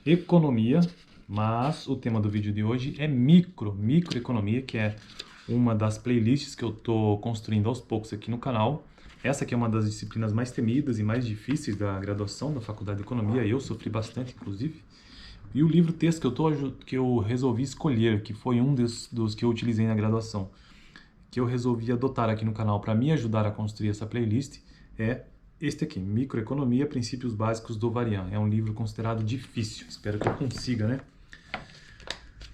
economia, mas o tema do vídeo de hoje é microeconomia, que é uma das playlists que eu estou construindo aos poucos aqui no canal. Essa aqui é uma das disciplinas mais temidas e mais difíceis da graduação da Faculdade de Economia, eu sofri bastante, inclusive. E o livro-texto que eu resolvi escolher, que foi um dos que eu utilizei na graduação, que eu resolvi adotar aqui no canal para me ajudar a construir essa playlist, é este aqui, Microeconomia, Princípios Básicos do Varian. É um livro considerado difícil, espero que eu consiga, né?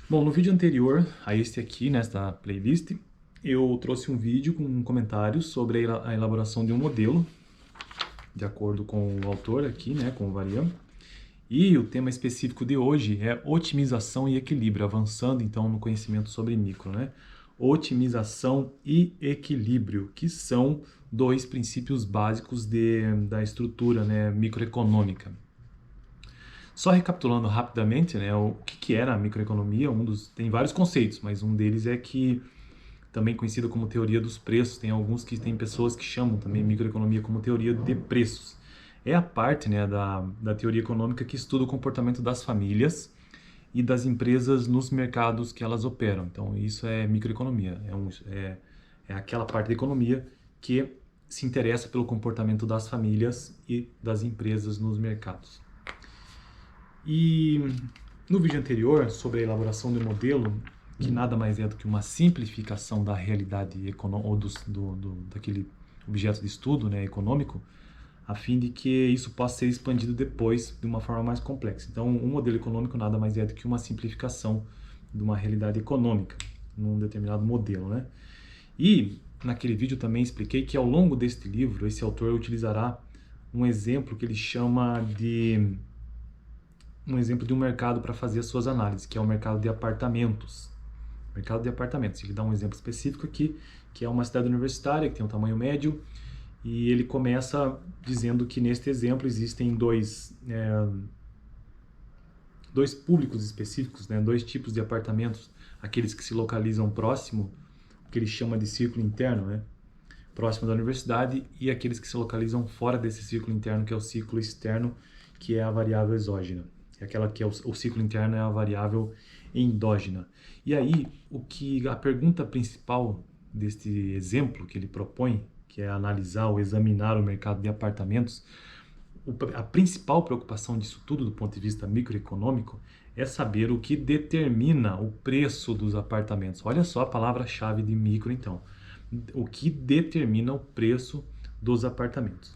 Bom, no vídeo anterior a este aqui, nesta playlist, eu trouxe um vídeo com comentários sobre a elaboração de um modelo, de acordo com o autor aqui, né, com o Varian. E o tema específico de hoje é otimização e equilíbrio, avançando então no conhecimento sobre micro, né? Otimização e equilíbrio, que são dois princípios básicos da estrutura, né, microeconômica. Só recapitulando rapidamente, né, o que era a microeconomia, tem vários conceitos, mas um deles é que, também conhecida como teoria dos preços, tem pessoas que chamam também microeconomia como teoria de preços. É a parte, né, da teoria econômica que estuda o comportamento das famílias e das empresas nos mercados que elas operam. Então, isso é microeconomia. É aquela parte da economia que se interessa pelo comportamento das famílias e das empresas nos mercados. E no vídeo anterior, sobre a elaboração do modelo, que nada mais é do que uma simplificação da realidade econômica, ou daquele objeto de estudo, né, econômico, a fim de que isso possa ser expandido depois de uma forma mais complexa. Então, um modelo econômico nada mais é do que uma simplificação de uma realidade econômica, num determinado modelo, né? E naquele vídeo também expliquei que ao longo deste livro, esse autor utilizará um exemplo que ele chama de um exemplo de um mercado para fazer as suas análises, que é o mercado de apartamentos. Mercado de apartamentos. Ele dá um exemplo específico aqui, que é uma cidade universitária, que tem um tamanho médio, e ele começa dizendo que neste exemplo existem dois públicos específicos, né? Dois tipos de apartamentos, aqueles que se localizam próximo, o que ele chama de círculo interno, né? Próximo da universidade, e aqueles que se localizam fora desse círculo interno, que é o círculo externo, que é a variável exógena. Aquela que é o ciclo interno é a variável endógena. E aí, a pergunta principal deste exemplo que ele propõe, que é analisar ou examinar o mercado de apartamentos, a principal preocupação disso tudo, do ponto de vista microeconômico, é saber o que determina o preço dos apartamentos. Olha só a palavra-chave de micro, então. O que determina o preço dos apartamentos.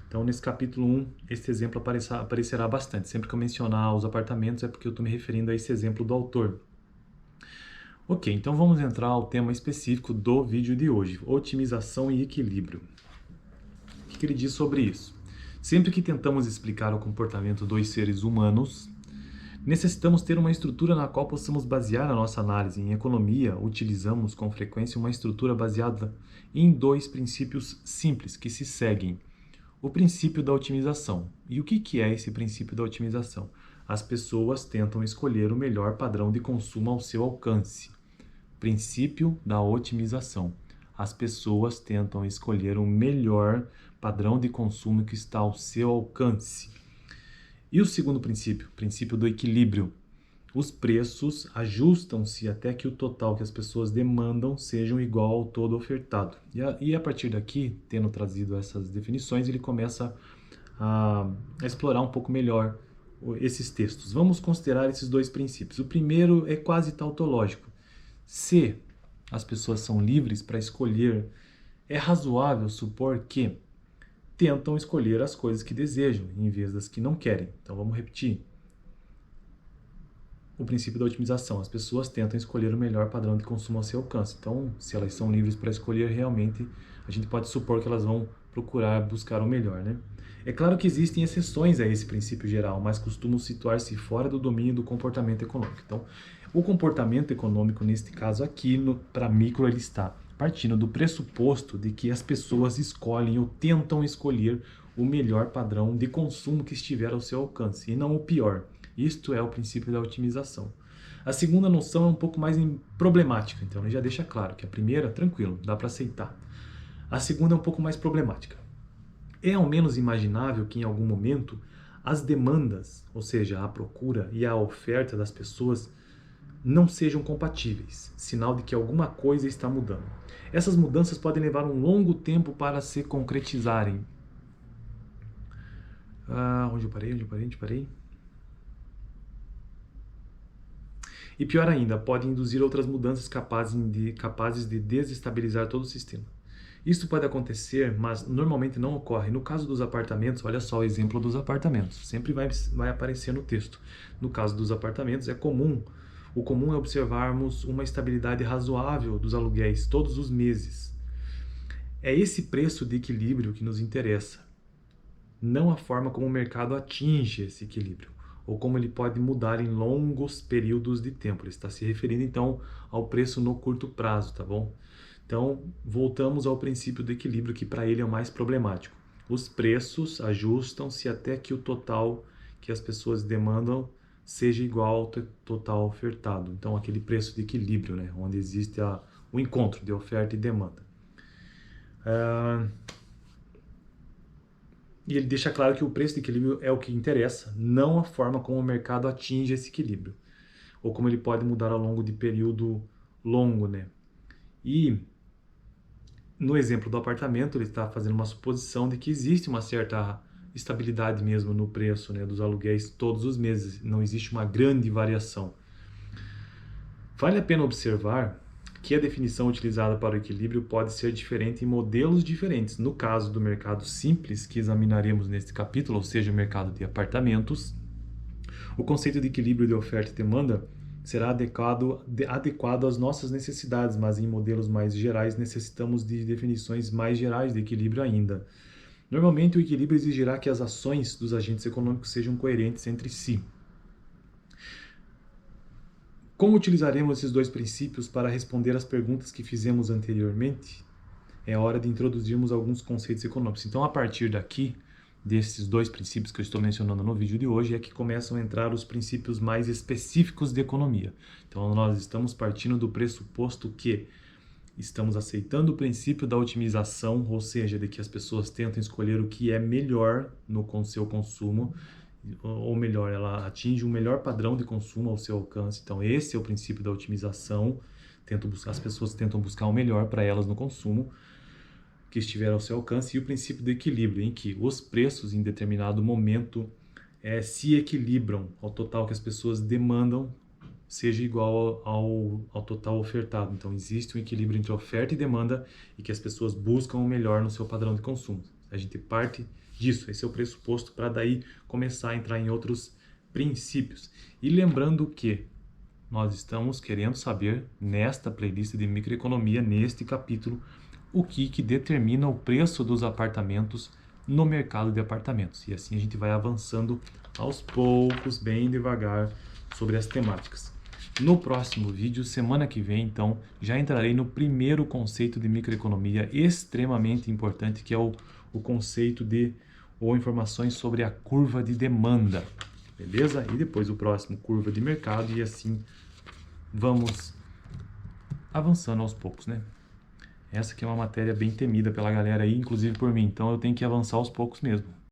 Então, nesse capítulo 1, esse exemplo aparecerá bastante. Sempre que eu mencionar os apartamentos é porque eu estou me referindo a esse exemplo do autor. Ok, então vamos entrar ao tema específico do vídeo de hoje, otimização e equilíbrio. O que ele diz sobre isso? Sempre que tentamos explicar o comportamento dos seres humanos, necessitamos ter uma estrutura na qual possamos basear a nossa análise. Em economia, utilizamos com frequência uma estrutura baseada em dois princípios simples que se seguem. O princípio da otimização. E o que é esse princípio da otimização? As pessoas tentam escolher o melhor padrão de consumo ao seu alcance. Princípio da otimização. As pessoas tentam escolher o melhor padrão de consumo que está ao seu alcance. E o segundo princípio, princípio do equilíbrio. Os preços ajustam-se até que o total que as pessoas demandam seja igual ao todo ofertado. E a partir daqui, tendo trazido essas definições, ele começa a explorar um pouco melhor esses textos. Vamos considerar esses dois princípios. O primeiro é quase tautológico. Se as pessoas são livres para escolher, é razoável supor que tentam escolher as coisas que desejam, em vez das que não querem. Então vamos repetir. O princípio da otimização. As pessoas tentam escolher o melhor padrão de consumo ao seu alcance. Então, se elas são livres para escolher, realmente a gente pode supor que elas vão procurar buscar o melhor, né? É claro que existem exceções a esse princípio geral, mas costumam situar-se fora do domínio do comportamento econômico. Então, o comportamento econômico, neste caso aqui, para micro, ele está partindo do pressuposto de que as pessoas escolhem ou tentam escolher o melhor padrão de consumo que estiver ao seu alcance, e não o pior. Isto é o princípio da otimização. A segunda noção é um pouco mais problemática, então ele já deixa claro que a primeira, tranquilo, dá para aceitar. A segunda é um pouco mais problemática. É ao menos imaginável que em algum momento as demandas, ou seja, a procura e a oferta das pessoas, não sejam compatíveis, sinal de que alguma coisa está mudando. Essas mudanças podem levar um longo tempo para se concretizarem. Onde eu parei? E pior ainda, podem induzir outras mudanças capazes de desestabilizar todo o sistema. Isso pode acontecer, mas normalmente não ocorre. No caso dos apartamentos, olha só o exemplo dos apartamentos. Sempre vai aparecer no texto. No caso dos apartamentos, o comum é observarmos uma estabilidade razoável dos aluguéis todos os meses. É esse preço de equilíbrio que nos interessa, não a forma como o mercado atinge esse equilíbrio, ou como ele pode mudar em longos períodos de tempo. Ele está se referindo, então, ao preço no curto prazo, tá bom? Então, voltamos ao princípio do equilíbrio, que para ele é o mais problemático. Os preços ajustam-se até que o total que as pessoas demandam seja igual ao total ofertado. Então, aquele preço de equilíbrio, né? Onde existe o encontro de oferta e demanda. E ele deixa claro que o preço de equilíbrio é o que interessa, não a forma como o mercado atinge esse equilíbrio, ou como ele pode mudar ao longo de período longo, né? E no exemplo do apartamento, ele está fazendo uma suposição de que existe uma certa estabilidade mesmo no preço, né, dos aluguéis todos os meses, não existe uma grande variação. Vale a pena observar que a definição utilizada para o equilíbrio pode ser diferente em modelos diferentes. No caso do mercado simples, que examinaremos neste capítulo, ou seja, o mercado de apartamentos, o conceito de equilíbrio de oferta e demanda será adequado às nossas necessidades, mas em modelos mais gerais necessitamos de definições mais gerais de equilíbrio ainda. Normalmente, o equilíbrio exigirá que as ações dos agentes econômicos sejam coerentes entre si. Como utilizaremos esses dois princípios para responder às perguntas que fizemos anteriormente? É hora de introduzirmos alguns conceitos econômicos. Então, a partir daqui, desses dois princípios que eu estou mencionando no vídeo de hoje, é que começam a entrar os princípios mais específicos de economia. Então, nós estamos partindo do pressuposto que estamos aceitando o princípio da otimização, ou seja, de que as pessoas tentam escolher o que é melhor no seu consumo, ou melhor, ela atinge um melhor padrão de consumo ao seu alcance. Então, esse é o princípio da otimização. As pessoas tentam buscar o melhor para elas no consumo que estiver ao seu alcance, e o princípio do equilíbrio, em que os preços em determinado momento se equilibram ao total que as pessoas demandam seja igual ao total ofertado. Então, existe um equilíbrio entre oferta e demanda e que as pessoas buscam o melhor no seu padrão de consumo. A gente parte disso, esse é o pressuposto para daí começar a entrar em outros princípios. E lembrando que nós estamos querendo saber, nesta playlist de microeconomia, neste capítulo, o que determina o preço dos apartamentos no mercado de apartamentos. E assim a gente vai avançando aos poucos, bem devagar, sobre as temáticas. No próximo vídeo, semana que vem, então, já entrarei no primeiro conceito de microeconomia extremamente importante, que é o conceito ou informações sobre a curva de demanda. Beleza? E depois o próximo, curva de mercado, e assim vamos avançando aos poucos, né? Essa aqui é uma matéria bem temida pela galera aí, inclusive por mim, então eu tenho que avançar aos poucos mesmo.